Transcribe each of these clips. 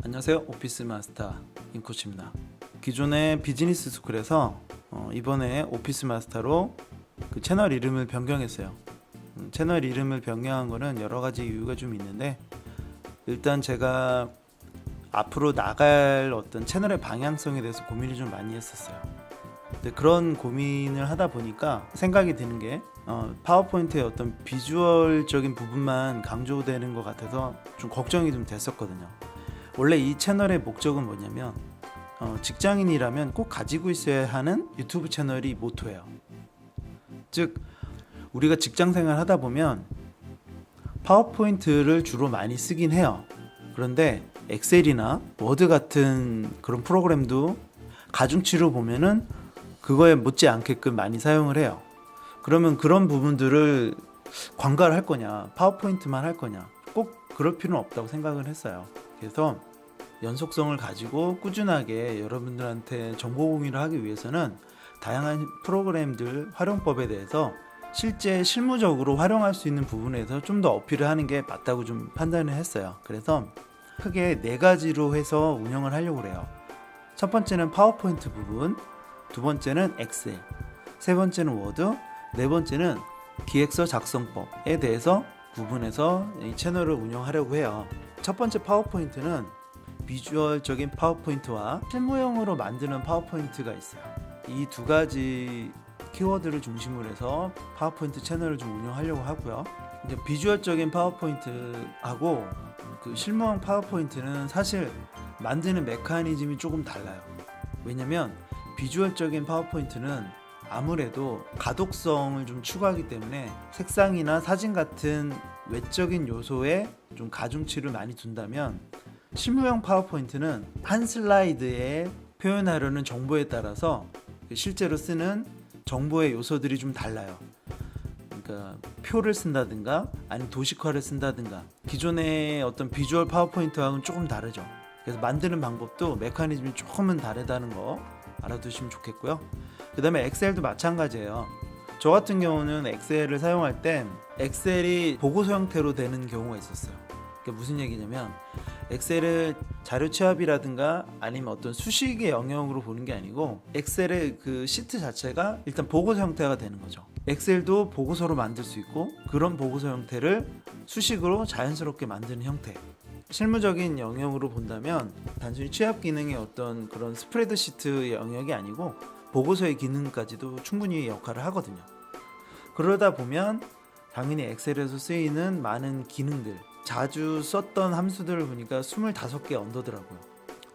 안녕하세요. 오피스 마스터 임코치입니다. 기존의 비즈니스 스쿨에서 이번에 오피스 마스터로 그 채널 이름을 변경했어요. 채널 이름을 변경한 거는 여러 가지 이유가 좀 있는데, 일단 제가 앞으로 나갈 어떤 채널의 방향성에 대해서 고민을 좀 많이 했었어요. 근데 그런 고민을 하다 보니까 생각이 드는 게 파워포인트의 어떤 비주얼적인 부분만 강조되는 것 같아서 좀 걱정이 좀 됐었거든요. 원래 이 채널의 목적은 뭐냐면 직장인이라면 꼭 가지고 있어야 하는 유튜브 채널이 모토예요. 즉 우리가 직장생활 하다 보면 파워포인트를 주로 많이 쓰긴 해요. 그런데 엑셀이나 워드 같은 그런 프로그램도 가중치로 보면은 그거에 못지않게끔 많이 사용을 해요. 그러면 그런 부분들을 관가를 할 거냐, 파워포인트만 할 거냐, 꼭 그럴 필요는 없다고 생각을 했어요. 그래서 연속성을 가지고 꾸준하게 여러분들한테 정보 공유를 하기 위해서는 다양한 프로그램들 활용법에 대해서 실제 실무적으로 활용할 수 있는 부분에서 좀 더 어필을 하는 게 맞다고 좀 판단을 했어요. 그래서 크게 4가지로 해서 운영을 하려고 해요. 첫 번째는 파워포인트 부분, 두 번째는 엑셀, 세 번째는 워드, 네 번째는 기획서 작성법에 대해서 구분해서 이 채널을 운영하려고 해요. 첫 번째 파워포인트는 비주얼적인 파워포인트와 실무용으로 만드는 파워포인트가 있어요. 이 두 가지 키워드를 중심으로 해서 파워포인트 채널을 좀 운영하려고 하고요. 이제 비주얼적인 파워포인트하고 그 실무용 파워포인트는 사실 만드는 메커니즘이 조금 달라요. 왜냐면 비주얼적인 파워포인트는 아무래도 가독성을 좀 추구하기 때문에 색상이나 사진 같은 외적인 요소에 좀 가중치를 많이 둔다면, 실무용 파워포인트는 한 슬라이드에 표현하려는 정보에 따라서 실제로 쓰는 정보의 요소들이 좀 달라요. 그러니까 표를 쓴다든가 아니면 도식화를 쓴다든가 기존의 어떤 비주얼 파워포인트와는 조금 다르죠. 그래서 만드는 방법도 메커니즘이 조금은 다르다는 거 알아두시면 좋겠고요. 그 다음에 엑셀도 마찬가지예요. 저 같은 경우는 엑셀을 사용할 때 엑셀이 보고서 형태로 되는 경우가 있었어요. 그게 무슨 얘기냐면, 엑셀을 자료 취합이라든가 아니면 어떤 수식의 영역으로 보는 게 아니고 엑셀의 그 시트 자체가 일단 보고서 형태가 되는 거죠. 엑셀도 보고서로 만들 수 있고 그런 보고서 형태를 수식으로 자연스럽게 만드는 형태. 실무적인 영역으로 본다면 단순히 취합 기능의 어떤 그런 스프레드시트 영역이 아니고 보고서의 기능까지도 충분히 역할을 하거든요. 그러다 보면 당연히 엑셀에서 쓰이는 많은 기능들, 자주 썼던 함수들을 보니까 25개 언더더라고요.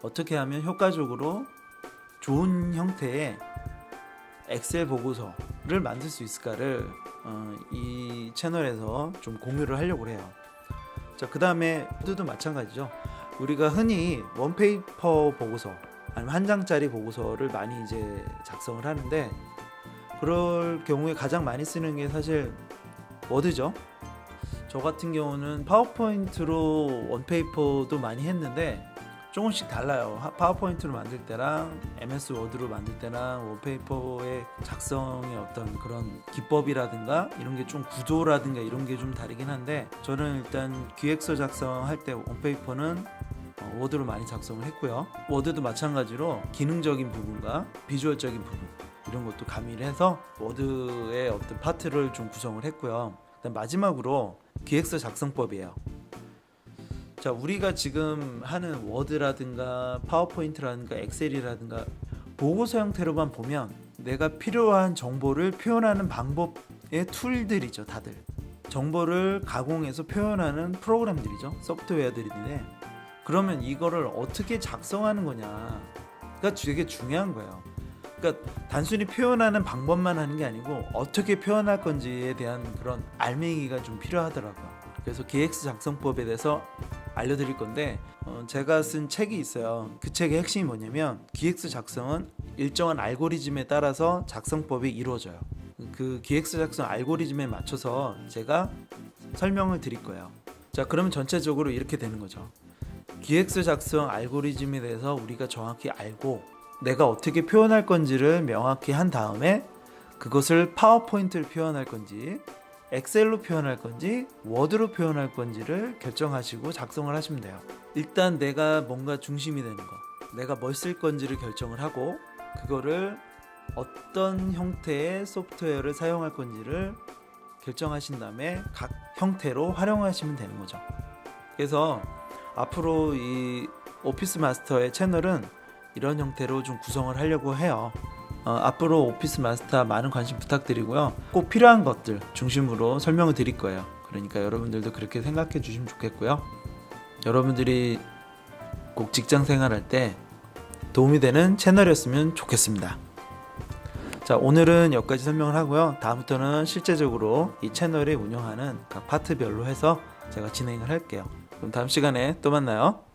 어떻게 하면 효과적으로 좋은 형태의 엑셀 보고서를 만들 수 있을까를 이 채널에서 좀 공유를 하려고 해요. 자, 그 다음에 워드도 마찬가지죠. 우리가 흔히 원페이퍼 보고서 아니면 한 장짜리 보고서를 많이 이제 작성을 하는데, 그럴 경우에 가장 많이 쓰는 게 사실 워드죠. 저 같은 경우는 파워포인트로 원페이퍼도 많이 했는데 조금씩 달라요. 파워포인트로 만들 때랑 MS 워드로 만들 때랑 원페이퍼의 작성의 어떤 그런 기법이라든가 이런 게 좀 구조라든가 이런 게 좀 다르긴 한데, 저는 일단 기획서 작성할 때 원페이퍼는 워드로 많이 작성을 했고요. 워드도 마찬가지로 기능적인 부분과 비주얼적인 부분 이런 것도 가미를 해서 워드의 어떤 파트를 좀 구성을 했고요. 그다음 마지막으로 기획서 작성법이에요. 자, 우리가 지금 하는 워드라든가 파워포인트라든가 엑셀이라든가 보고서 형태로만 보면 내가 필요한 정보를 표현하는 방법의 툴들이죠. 다들 정보를 가공해서 표현하는 프로그램들이죠. 소프트웨어들인데, 그러면 이거를 어떻게 작성하는 거냐가 되게 중요한 거예요. 그러니까 단순히 표현하는 방법만 하는 게 아니고 어떻게 표현할 건지에 대한 그런 알맹이가 좀 필요하더라고요. 그래서 기획서 작성법에 대해서 알려드릴 건데, 제가 쓴 책이 있어요. 그 책의 핵심이 뭐냐면, 기획서 작성은 일정한 알고리즘에 따라서 작성법이 이루어져요. 그 기획서 작성 알고리즘에 맞춰서 제가 설명을 드릴 거예요. 자, 그러면 전체적으로 이렇게 되는 거죠. 기획서 작성 알고리즘에 대해서 우리가 정확히 알고 내가 어떻게 표현할 건지를 명확히 한 다음에 그것을 파워포인트를 표현할 건지 엑셀로 표현할 건지 워드로 표현할 건지를 결정하시고 작성을 하시면 돼요. 일단 내가 뭔가 중심이 되는 거, 내가 뭘 쓸 건지를 결정을 하고 그거를 어떤 형태의 소프트웨어를 사용할 건지를 결정하신 다음에 각 형태로 활용하시면 되는 거죠. 그래서 앞으로 이 오피스 마스터의 채널은 이런 형태로 좀 구성을 하려고 해요. 앞으로 오피스 마스터 많은 관심 부탁드리고요. 꼭 필요한 것들 중심으로 설명을 드릴 거예요. 그러니까 여러분들도 그렇게 생각해 주시면 좋겠고요. 여러분들이 꼭 직장 생활할 때 도움이 되는 채널이었으면 좋겠습니다. 자, 오늘은 여기까지 설명을 하고요. 다음부터는 실제적으로 이 채널을 운영하는 각 파트별로 해서 제가 진행을 할게요. 그럼 다음 시간에 또 만나요.